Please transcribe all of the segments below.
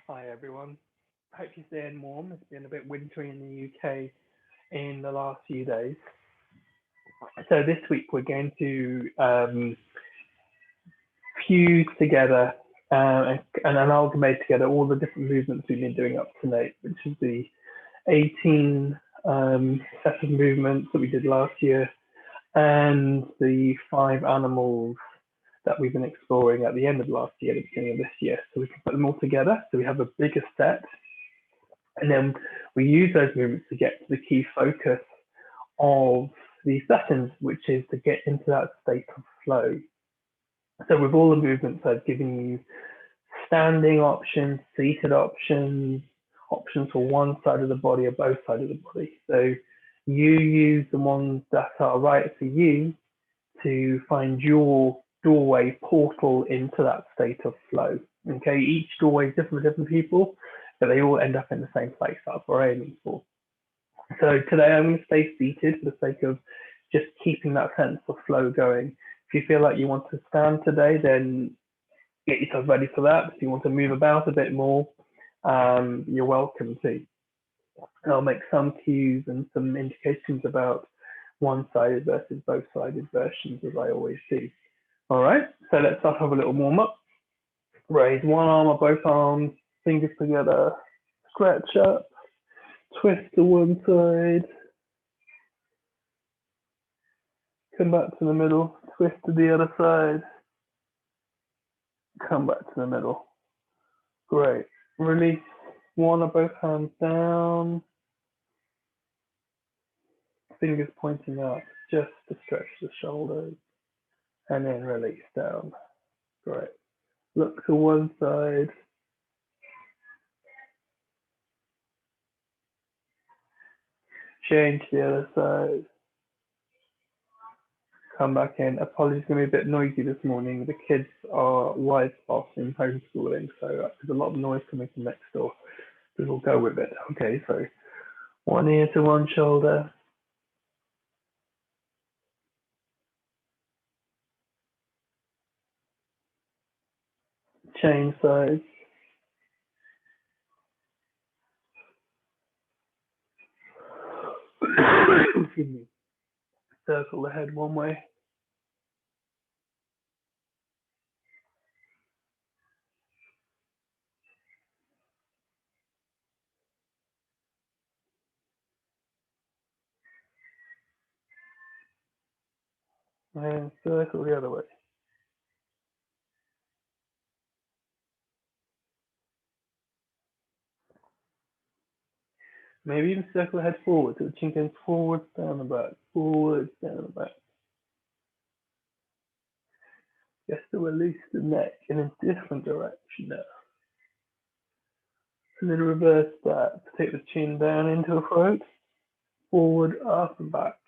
Hi everyone. Hope you're staying warm. It's been a bit wintry in the UK in the last few days. So this week we're going to fuse together and amalgamate together all the different movements we've been doing up to date, which is the 18 set of movements that we did last year and the 5 animals that we've been exploring at the end of last year, at the beginning of this year. So we can put them all together. So we have a bigger set. And then we use those movements to get to the key focus of these sessions, which is to get into that state of flow. So with all the movements, I've given you standing options, seated options, options for one side of the body or both sides of the body. So you use the ones that are right for you to find your doorway portal into that state of flow. Okay, each doorway is different for different people, but they all end up in the same place. That's what we're aiming for. So today I'm going to stay seated for the sake of just keeping that sense of flow going. If you feel like you want to stand today, then get yourself ready for that. If you want to move about a bit more, you're welcome to. And I'll make some cues and some indications about one-sided versus both-sided versions, as I always do. All right, so let's start off a little warm-up. Raise one arm or both arms, fingers together, stretch up, twist to one side, come back to the middle, twist to the other side, come back to the middle. Great. Release one or both hands down, fingers pointing up, just to stretch the shoulders, and then release down. Great. Look to one side. Change to the other side. Come back in. Apologies, it's going to be a bit noisy this morning. The kids are live passing homeschooling, so there's a lot of noise coming from next door. We will go with it. Okay, so one ear to one shoulder. Change sides. Excuse me. Circle the head one way. And circle the other way. Maybe even circle the head forward, so the chin goes forward, down the back, forward, down the back. Just to release the neck in a different direction now. And then reverse that to take the chin down into the throat, forward, up and back.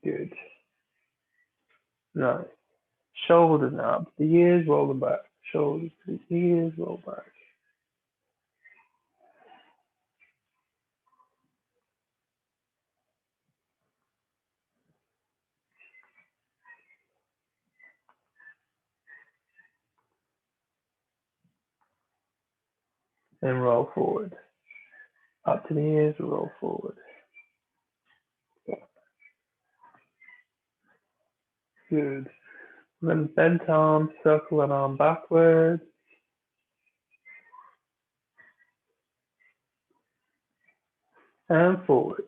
Good. Nice. Shoulders up, the ears roll them back. Shoulders to the ears roll back. Then roll forward. Up to the ears, roll forward. Good. Then bent arm, circle an arm backwards. And forward.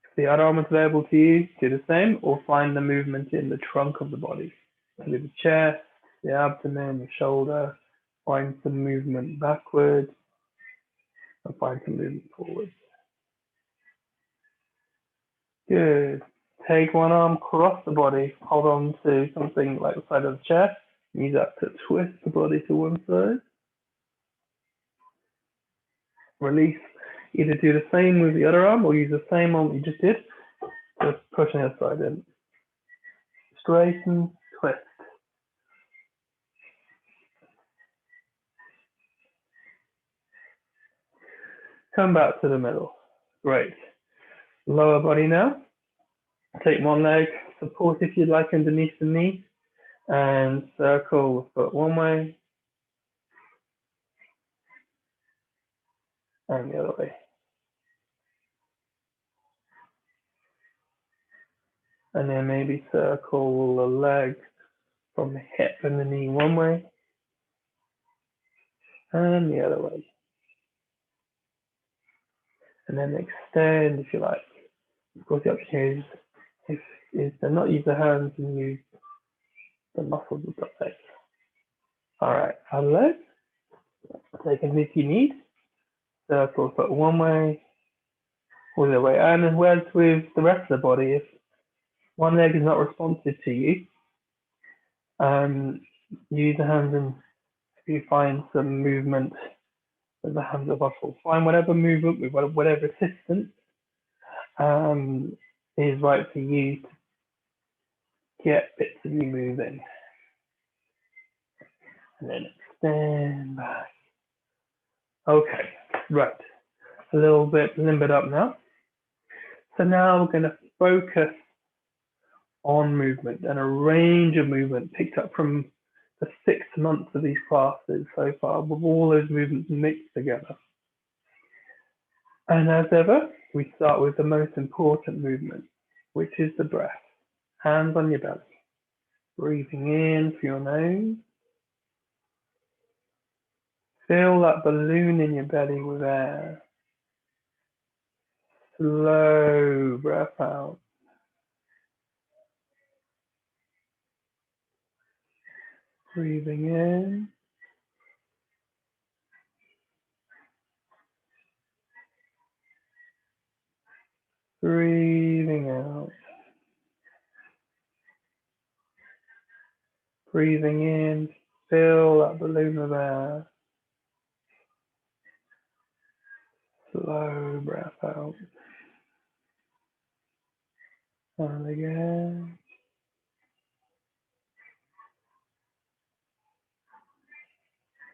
If the other arm is available to you, do the same or find the movement in the trunk of the body. So the chest, the abdomen, the shoulder. Find some movement backwards and find some movement forward. Good. Take one arm across the body, hold on to something like the side of the chair. Use that to twist the body to one side. Release. Either do the same with the other arm or use the same arm that you just did. Just pushing the other side in. Straighten, twist. Come back to the middle. Great. Lower body now. Take one leg, support if you'd like underneath the knee, and circle the foot one way and the other way. And then maybe circle the leg from the hip and the knee one way and the other way. And then extend if you like. Of course, the option is to not use the hands and use the muscles of the legs. All right, other leg. Take as if you need. Circle foot one way or the other way. And as well as with the rest of the body, if one leg is not responsive to you, use the hands, and if you find some movement with the hands are possible, find whatever movement with whatever assistance is right for you to get bits of you moving. And then extend back. Okay, right. A little bit limbered up now. So now we're going to focus on movement and a range of movement picked up from the 6 months of these classes so far, with all those movements mixed together. And as ever, we start with the most important movement, which is the breath. Hands on your belly. Breathing in through your nose. Fill that balloon in your belly with air. Slow breath out. Breathing in. Breathing out. Breathing in. Fill that balloon with air. Slow breath out. And again.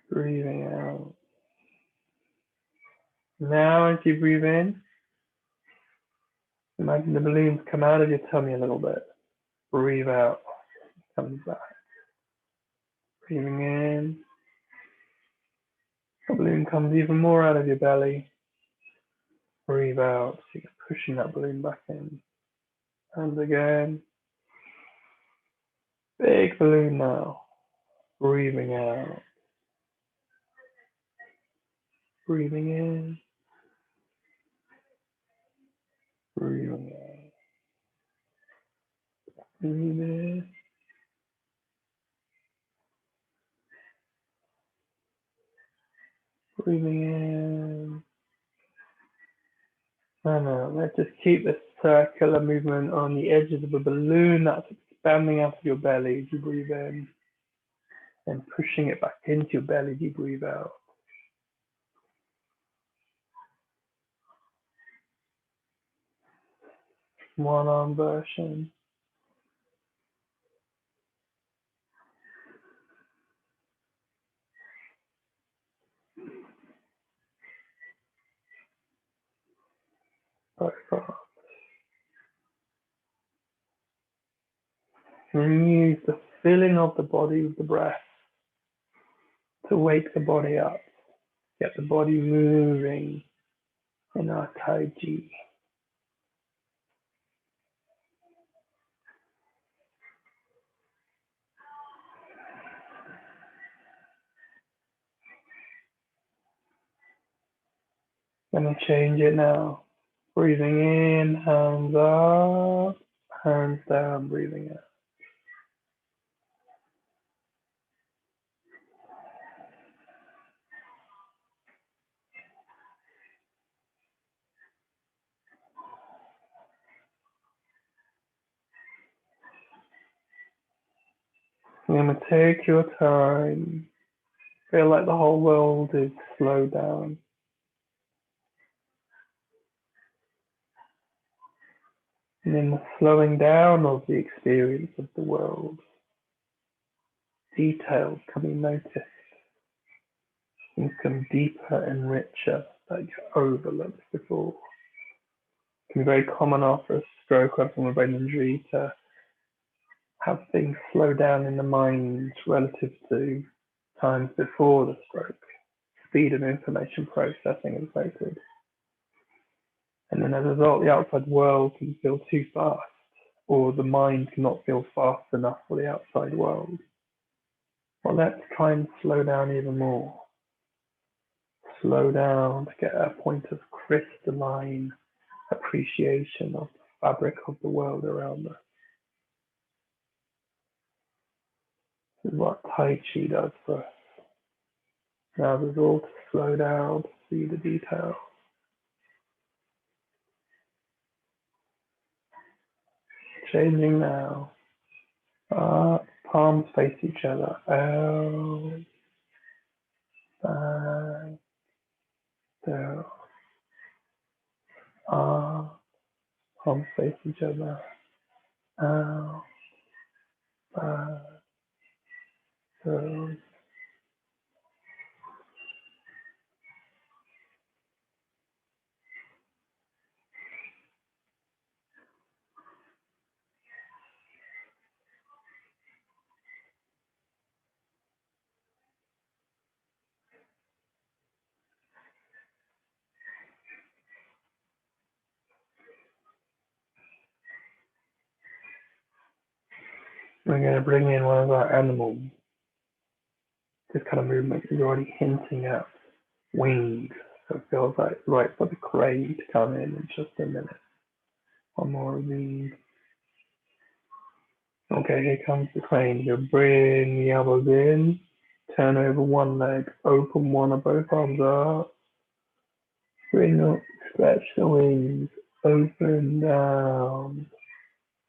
Breathing out. Now as you breathe in, imagine the balloons come out of your tummy a little bit. Breathe out. Comes back. Breathing in. The balloon comes even more out of your belly. Breathe out. So you're pushing that balloon back in. And again. Big balloon now. Breathing out. Breathing in. Breathing out. Breathe in. Breathing in. And out. Let's just keep this circular movement on the edges of the balloon that's expanding out of your belly as you breathe in. And pushing it back into your belly as you breathe out. One arm version. Both arms. And use the filling of the body with the breath to wake the body up. Get the body moving in our Tai Chi. Gonna change it now. Breathing in, hands up, hands down, breathing out. You're gonna take your time. Feel like the whole world is slowed down. And in the slowing down of the experience of the world, details can be noticed and become deeper and richer, like you overlooked before. can be very common after a stroke or from a brain injury to have things slow down in the mind relative to times before the stroke. Speed of information processing is very good. And then as a result, the outside world can feel too fast, or the mind cannot feel fast enough for the outside world. Well, let's try and slow down even more. Slow down to get a point of crystalline appreciation of the fabric of the world around us. This is what Tai Chi does for us. Now there's all to slow down, to see the detail. Changing now. Palms face each other. Out, back, down. Palms face each other. Out, back, down. We're going to bring in one of our animals. This kind of movement is already hinting at wings. So it feels like it's right for the crane to come in just a minute. One more of these. Okay, here comes the crane. You bring the elbows in, turn over one leg, open one of both arms up, bring up, stretch the wings, open down,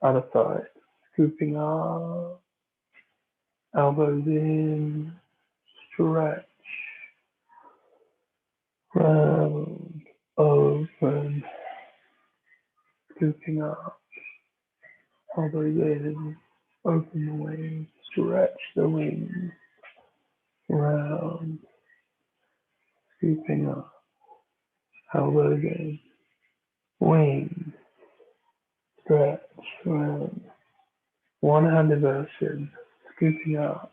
other side, scooping up, elbows in, stretch, round, open, scooping up, elbows in, open the wings, stretch the wings, round, scooping up, elbows in, wings, stretch, round, one-handed version, scooping up,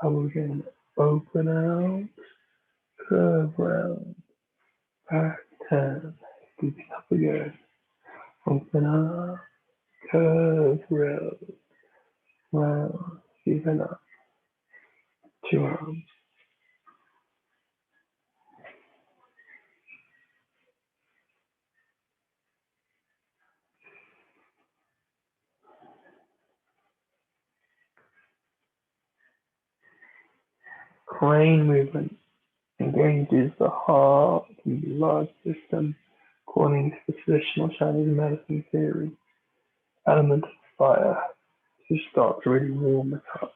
elbows in, open out, curve round, back turn, scooping up again, open up, curve round, scooping up, two arms. Crane movement engages the heart and blood system according to the traditional Chinese medicine theory. Element of fire to start to really warm it up.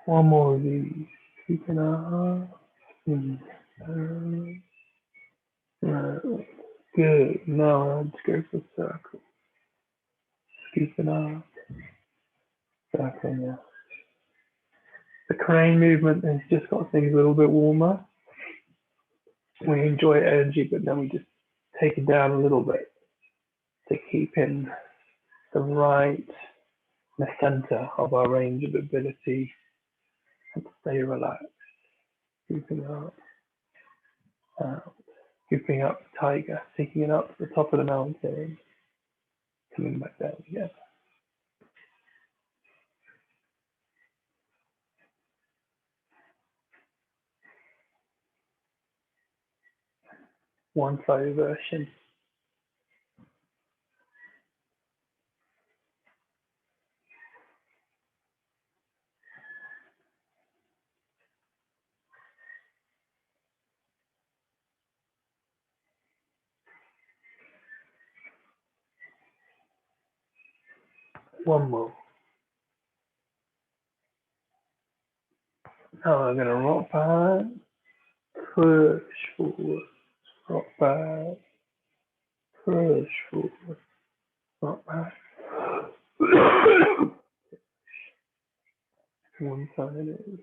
One more of these. Keeping up. Right. Good. Now let's go for circle. Keeping up. Circle now. The crane movement has just got things a little bit warmer. We enjoy energy, but then we just take it down a little bit to keep in the right, the center of our range of ability and stay relaxed. Keeping up. Out. Scooping up the tiger, taking it up to the top of the mountain, coming back down again. One-sided version. One more. Now I'm going to rock back, push forward, rock back, push forward, rock back. One-sided.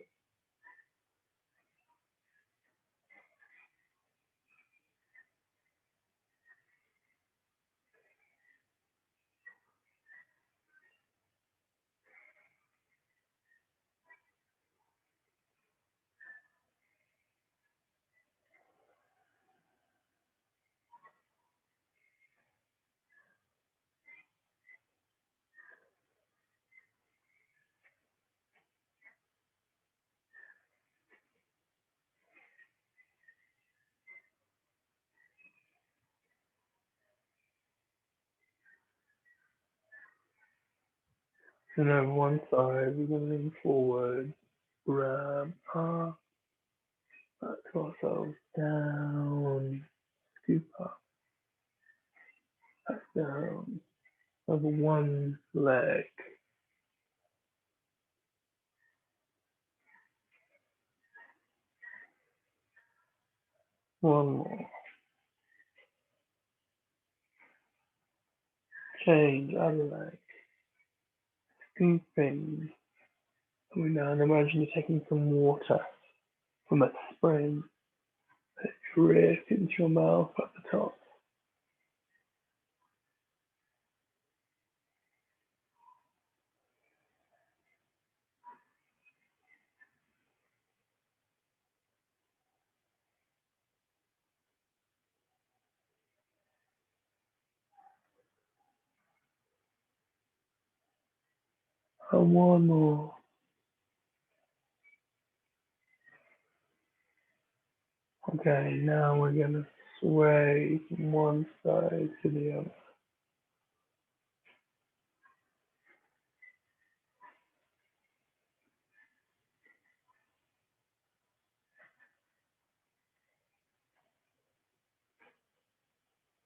And over one side, we're going to lean forward, grab up, back to ourselves, down, scoop up, back down, over one leg. One more. Change other leg. Scooping. Coming down. Imagine you're taking some water from a spring. Let it drip into your mouth at the top. And one more. Okay, now we're going to sway from one side to the other.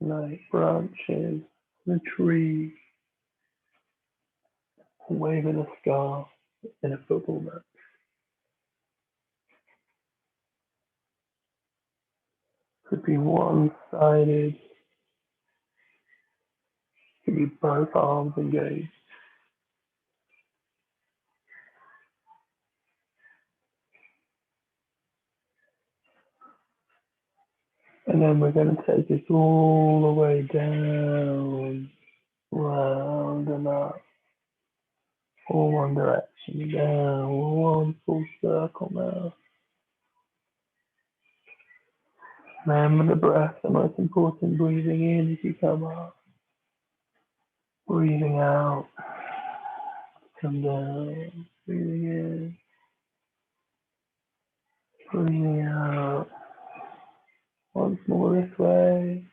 Like branches, the tree, waving a scarf in a football match. Could be one-sided, could be both arms engaged. And then we're going to take this all the way down, round and up, all one direction, down, one full circle now. Remember the breath, the most important, breathing in as you come up, breathing out, come down, breathing in, breathing out. Once more this way.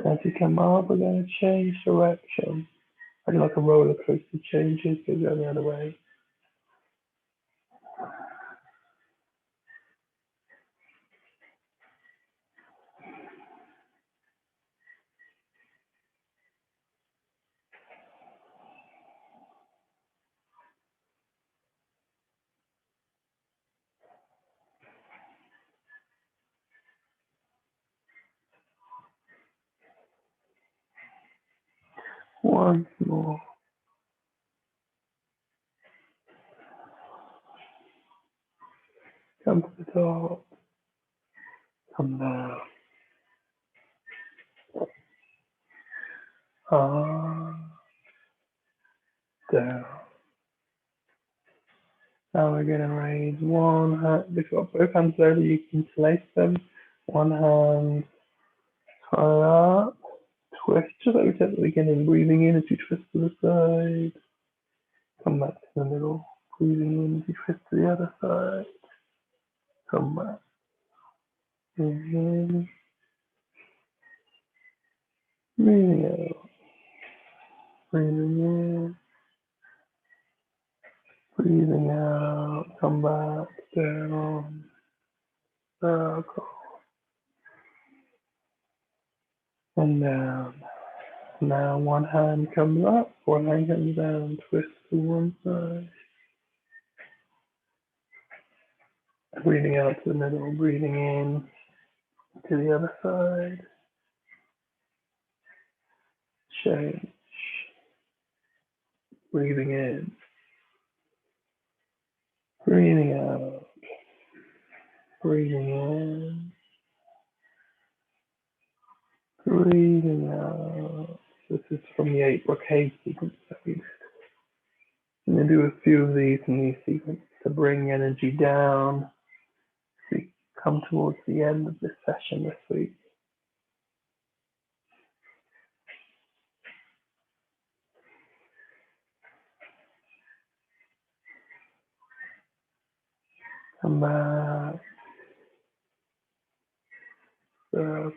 As you come up, we're going to change direction. Like a roller coaster changes, so go the other way. Once more. Come to the top. Come down. Up. Down. Now we're going to raise one hand. We've got both hands over. You can interlace them. One hand tie up. Twist, just like we said at the beginning. Breathing in as you twist to the side. Come back to the middle. Breathing in as you twist to the other side. Come back. Breathing in. Breathing out. Breathing in. Breathing out. Come back. Down. Circle. And down. Now one hand comes up, one hand comes down, twist to one side. Breathing out to the middle, breathing in to the other side. Change. Breathing in. Breathing out. Breathing in. Breathing out. This is from the 8 brocade sequence that we did. I'm going to do a few of these in these sequences to bring energy down as we come towards the end of this session this week. Come back. Circle.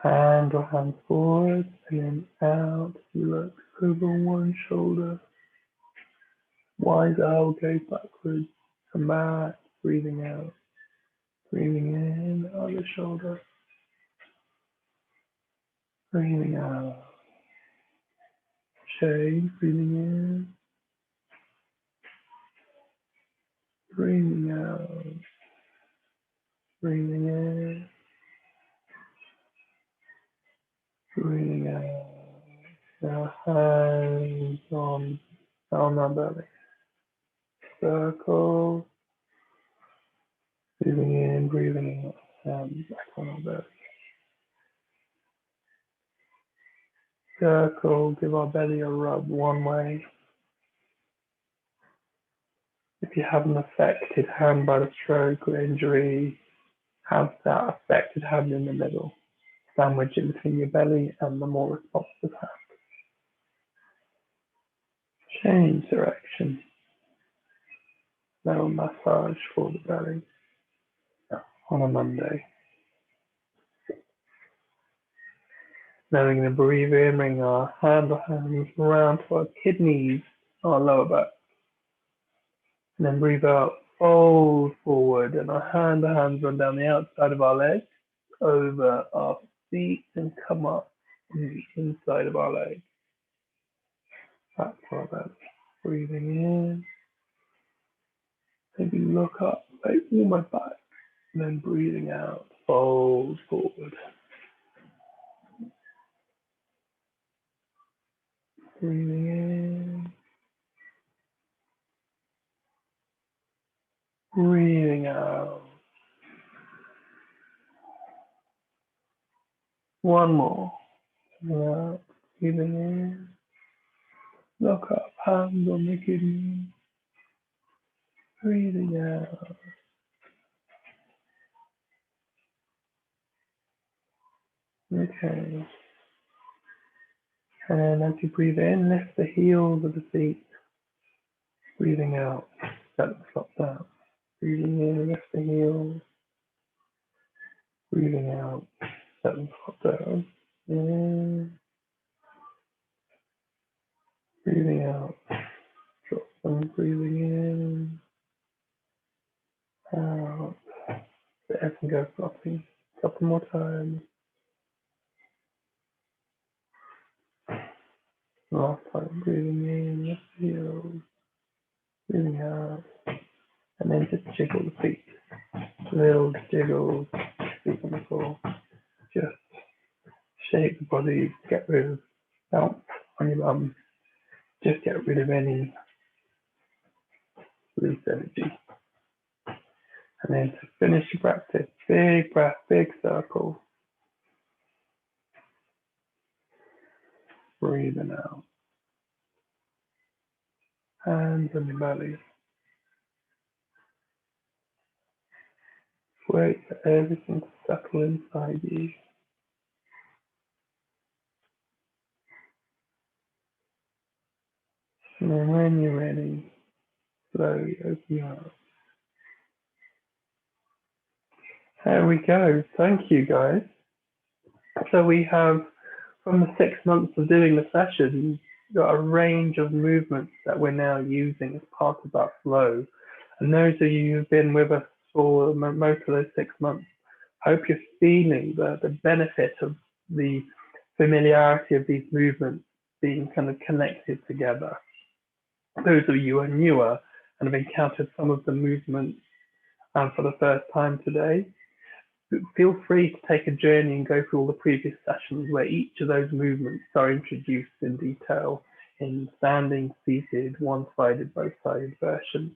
Hand or hands forward and then out. You look over one shoulder. Wide L goes backwards. Come back. Breathing out. Breathing in. Other shoulder. Breathing out. Shade. Breathing in. Breathing out. Breathing in. Breathing out. Now hands on our belly. Circle. Breathing in, breathing out. Hands back on our belly. Circle. Give our belly a rub one way. If you have an affected hand by the stroke or injury, have that affected hand in the middle. Sandwich it between your belly and the more responsive hand. Change direction. Now massage for the belly on a Monday. Now we're going to breathe in, bring our hands around to our kidneys, our lower back. And then breathe out, fold forward, and our hands run down the outside of our legs, over our feet, and come up on the inside of our legs. Back to our belly. Breathing in. Maybe look up, like almost back. And then breathing out, fold forward. Breathing in. Breathing out. One more. Out. Breathing in. Look up, hands on the kidney. Breathing out. Okay. And as you breathe in, lift the heels of the feet. Breathing out, let them flop down. Breathing in, lift the heels. Breathing out, let them flop down. In. Breathing out, drop them. Breathing in, out. Let everything go flopping. A couple more times. Last time, breathing in, lift the heels. Breathing out. And then just jiggle the feet. Little jiggles, feet on the floor. Just shake the body, get rid of bounce on your bum. Just get rid of any loose energy. And then to finish your practice, big breath, big circle. Breathing out. Hands on your belly. Wait for everything to settle inside you. And then when you're ready, slowly open your eyes. There we go. Thank you, guys. So we have, from the 6 months of doing the session, got a range of movements that we're now using as part of that flow. And those of you who've been with us for most of those 6 months, I hope you're feeling the benefit of the familiarity of these movements being kind of connected together. Those of you who are newer and have encountered some of the movements for the first time today, feel free to take a journey and go through all the previous sessions where each of those movements are introduced in detail in standing, seated, one-sided, both-sided versions.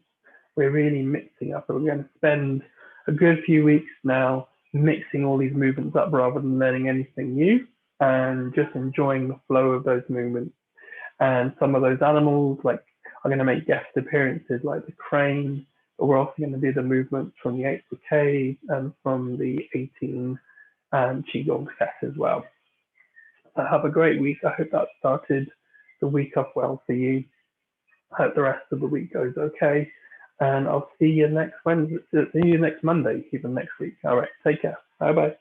We're really mixing up, and we're going to spend a good few weeks now mixing all these movements up rather than learning anything new, and just enjoying the flow of those movements. And some of those animals are going to make guest appearances, like the crane, but we're also going to do the movements from the 8th decade and from the 18 Qigong set as well. So have a great week. I hope that started the week off well for you. I hope the rest of the week goes okay. And I'll see you next Wednesday, see you next Monday, even next week. All right, take care. Bye-bye.